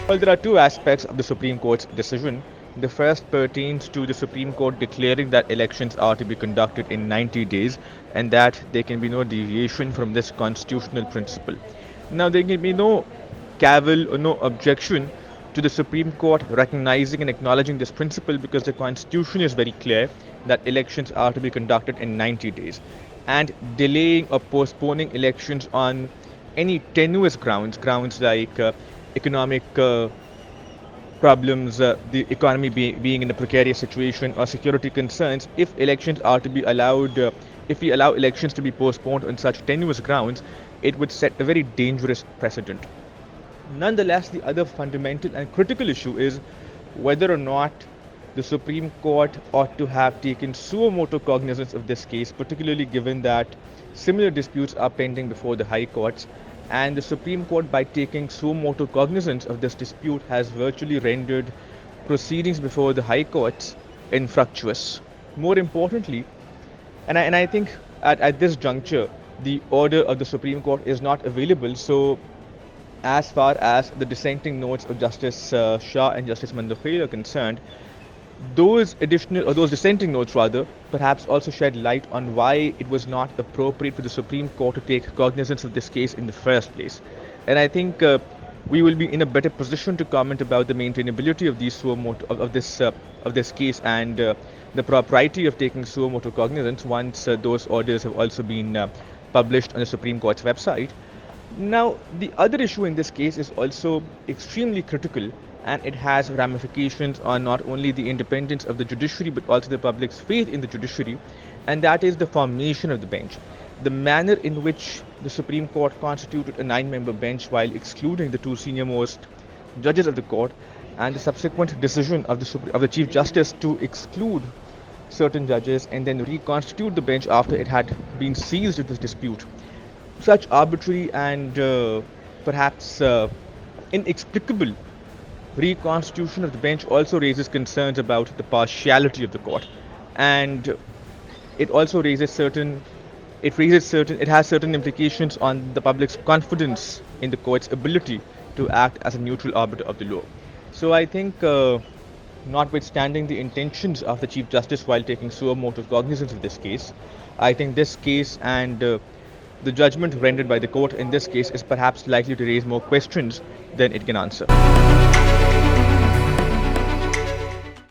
Well, there are two aspects of the Supreme Court's decision. The first pertains to the Supreme Court declaring that elections are to be conducted in 90 days and that there can be no deviation from this constitutional principle. Now, there can be no cavil or no objection to the Supreme Court recognizing and acknowledging this principle because the Constitution is very clear that elections are to be conducted in 90 days. And delaying or postponing elections on any tenuous grounds like economic problems, the economy being in a precarious situation, or security concerns, if elections are to be allowed, if we allow elections to be postponed on such tenuous grounds, it would set a very dangerous precedent. Nonetheless, the other fundamental and critical issue is whether or not the Supreme Court ought to have taken suo motu cognizance of this case, particularly given that similar disputes are pending before the High Courts, and the Supreme Court, by taking suo motu cognizance of this dispute, has virtually rendered proceedings before the High Courts infructuous. More importantly, and I think at this juncture, the order of the Supreme Court is not available. So, as far as the dissenting notes of Justice Shah and Justice Mandokhail are concerned, those dissenting notes rather, perhaps also shed light on why it was not appropriate for the Supreme Court to take cognizance of this case in the first place. And I think we will be in a better position to comment about the maintainability of these suo motu, of this case and the propriety of taking suo motu cognizance once those orders have also been published on the Supreme Court's website. Now, the other issue in this case is also extremely critical, and it has ramifications on not only the independence of the judiciary but also the public's faith in the judiciary, and that is the formation of the bench. The manner in which the Supreme Court constituted a 9-member bench while excluding the two senior-most judges of the court, and the subsequent decision of the Chief Justice to exclude certain judges and then reconstitute the bench after it had been seized with this dispute. Such arbitrary and perhaps inexplicable reconstitution of the bench also raises concerns about the partiality of the court, and it also has certain implications on the public's confidence in the court's ability to act as a neutral arbiter of the law. So I think, notwithstanding the intentions of the Chief Justice while taking suo motu cognizance of this case, I think this case and the judgment rendered by the court in this case is perhaps likely to raise more questions than it can answer.